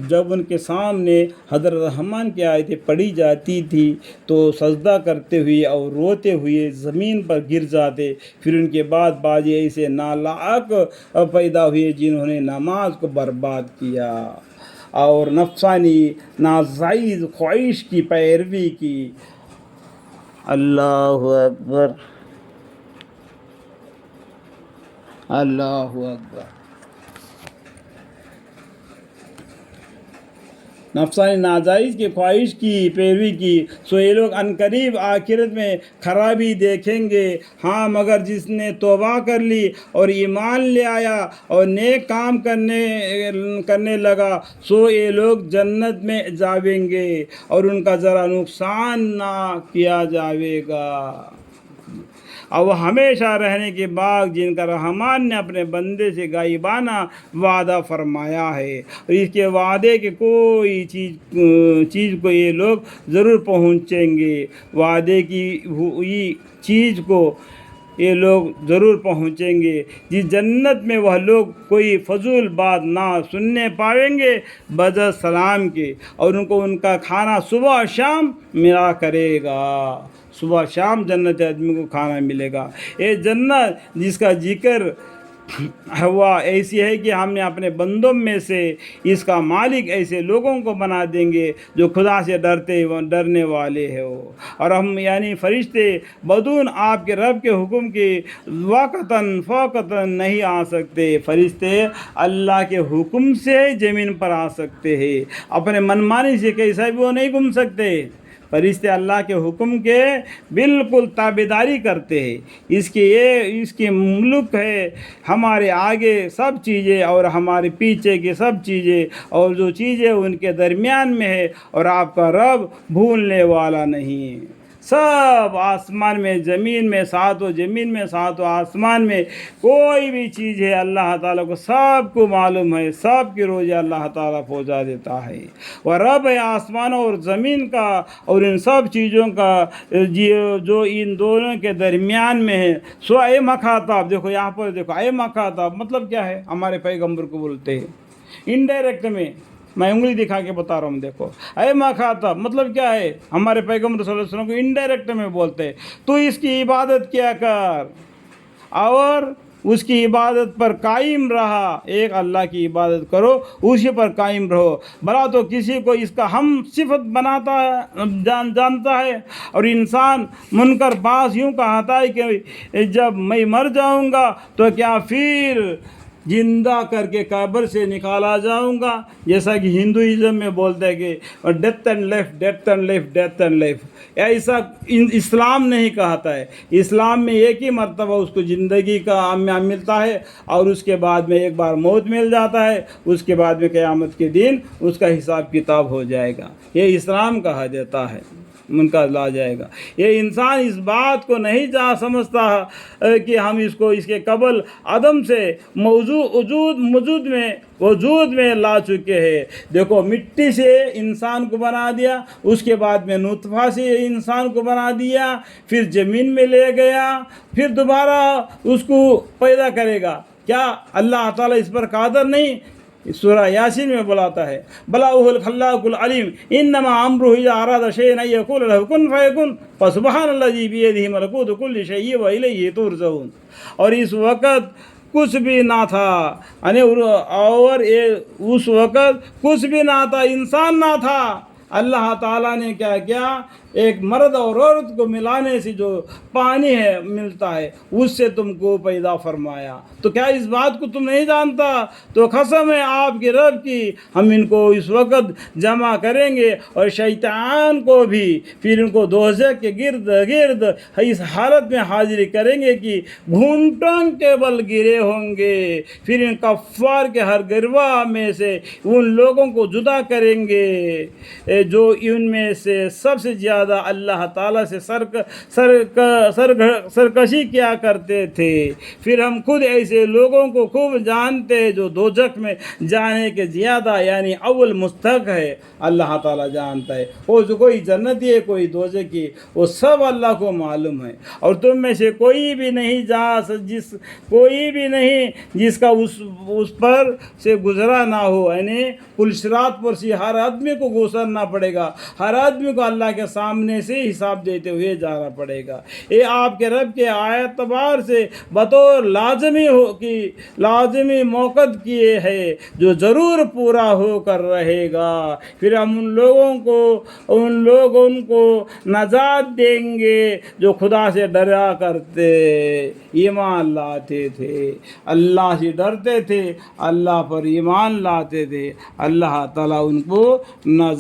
جب ان کے سامنے حضرت رحمان کی آیتیں پڑھی جاتی تھی تو سجدہ کرتے ہوئے اور روتے ہوئے زمین پر گر جاتے. پھر ان کے بعد بعض ایسے نالائق پیدا ہوئے جنہوں نے نماز کو برباد کیا اور نفسانی ناجائز خواہش کی پیروی کی. اللہ اکبر، اللہ اکبر. نفسانی ناجائز کی خواہش کی پیروی کی، سو یہ لوگ عنقریب آخرت میں خرابی دیکھیں گے. ہاں، مگر جس نے توبہ کر لی اور ایمان لے آیا اور نیک کام کرنے لگا، سو یہ لوگ جنت میں جاویں گے اور ان کا ذرا نقصان نہ کیا جاوے گا. اور وہ ہمیشہ رہنے کے باغ جن کا رحمان نے اپنے بندے سے غائبانہ وعدہ فرمایا ہے، اور اس کے وعدے کے کوئی چیز کو یہ لوگ ضرور پہنچیں گے. وعدے کی ہوئی چیز کو یہ لوگ ضرور پہنچیں گے، جس جنت میں وہ لوگ کوئی فضول بات نہ سننے پائیں گے بجز سلام کے، اور ان کو ان کا کھانا صبح شام ملا کرے گا. صبح شام جنت آدمی کو کھانا ملے گا. یہ جنت جس کا ذکر ہوا ایسی ہے کہ ہم نے اپنے بندوں میں سے اس کا مالک ایسے لوگوں کو بنا دیں گے جو خدا سے ڈرنے والے ہیں، اور ہم یعنی فرشتے بدون آپ کے رب کے حکم کے وقتاً فوقتاً نہیں آ سکتے. فرشتے اللہ کے حکم سے زمین پر آ سکتے ہیں، اپنے منمانی سے کیسا بھی وہ نہیں گھوم سکتے. فرشتے اللہ کے حکم کے بالکل تابعداری کرتے ہیں. اس کی ملک ہے ہمارے آگے سب چیزیں اور ہمارے پیچھے کی سب چیزیں، اور جو چیزیں ان کے درمیان میں ہے، اور آپ کا رب بھولنے والا نہیں. سب آسمان میں زمین میں ساتوں زمین میں ساتوں آسمان میں کوئی بھی چیز ہے اللہ تعالیٰ کو سب کو معلوم ہے. سب کی روزی اللہ تعالیٰ پہنچا دیتا ہے. وہ رب ہے آسمانوں اور زمین کا اور ان سب چیزوں کا جو ان دونوں کے درمیان میں ہے. سو اے مخاطب، دیکھو یہاں پر دیکھو، اے مخاطب مطلب کیا ہے؟ ہمارے پیغمبر کو بولتے ہیں انڈائریکٹ میں انگلی دکھا کے بتا رہا ہوں. دیکھو اے مخاطب مطلب کیا ہے؟ ہمارے پیغمبر صلی اللہ علیہ وسلم کو انڈائریکٹ میں بولتے ہیں تو اس کی عبادت کیا کر اور اس کی عبادت پر قائم رہا. ایک اللہ کی عبادت کرو، اسی پر قائم رہو. بھلا تو کسی کو اس کا ہم صفت بناتا ہے جانتا ہے. اور انسان منکر باز یوں کہتا ہے کہ جب میں مر جاؤں گا تو کیا پھر زندہ کر کے قبر سے نکالا جاؤں گا، جیسا کہ ہندوازم میں بولتے ہیں کہ death and life, death and life, death and life. ایسا اسلام نہیں کہتا ہے. اسلام میں ایک ہی مرتبہ اس کو زندگی کا ملتا ہے، اور اس کے بعد میں ایک بار موت مل جاتا ہے. اس کے بعد میں قیامت کے دن اس کا حساب کتاب ہو جائے گا. یہ اسلام کہا جاتا ہے، ان کا لا جائے گا. یہ انسان اس بات کو نہیں سمجھتا کہ ہم اس کو اس کے قبل عدم سے وجود میں لا چکے ہیں. دیکھو مٹی سے انسان کو بنا دیا، اس کے بعد میں نطفہ سے انسان کو بنا دیا، پھر زمین میں لے گیا، پھر دوبارہ اس کو پیدا کرے گا. کیا اللہ تعالیٰ اس پر قادر نہیں؟ سورہ یاسین میں بلاتا ہے بلا وہ الخلاق العلیم انما امرہ اذا اراد شیئا ان یقول له کن فیکن فسبحان الذی بیدہ ملکوت کل شیء والیہ ترجعون. اور اس وقت کچھ بھی نہ تھا، اور اس وقت کچھ بھی نہ تھا، انسان نہ تھا. اللہ تعالیٰ نے کیا کیا؟ ایک مرد اور عورت کو ملانے سے جو پانی ہے ملتا ہے، اس سے تم کو پیدا فرمایا. تو کیا اس بات کو تم نہیں جانتا؟ تو قسم ہے آپ کے رب کی، ہم ان کو اس وقت جمع کریں گے اور شیطان کو بھی، پھر ان کو دوزخ کے گرد گرد اس حالت میں حاضری کریں گے کہ گھنٹوں کے بل گرے ہوں گے. پھر ان کفار کے ہر گروہ میں سے ان لوگوں کو جدا کریں گے جو ان میں سے سب سے زیادہ زیادہ اللہ تعالیٰ سے سرکشی کیا کرتے تھے. پھر ہم خود ایسے لوگوں کو خوب جانتے ہیں جو دوزخ میں جانے کے زیادہ یعنی اول مستحق ہے. اللہ تعالیٰ جانتا ہے وہ جو کوئی جنتی ہے کوئی دوزخی، وہ سب اللہ کو معلوم ہے. اور تم میں سے کوئی بھی نہیں جس کا اس پر سے گزرا نہ ہو، یعنی پل صراط پر سے ہر آدمی کو گزرنا پڑے گا، ہر آدمی کو اللہ کے سامنے سے حساب دیتے ہوئے جانا پڑے گا. یہ آپ کے رب کے اعتبار سے بطور لازمی موقع کیے ہے جو ضرور پورا ہو کر رہے گا. پھر ہم ان لوگوں کو نجات دیں گے جو خدا سے ڈرا کرتے، ایمان لاتے تھے، اللہ سے ڈرتے تھے، اللہ پر ایمان لاتے تھے. اللہ تعالیٰ ان کو نجات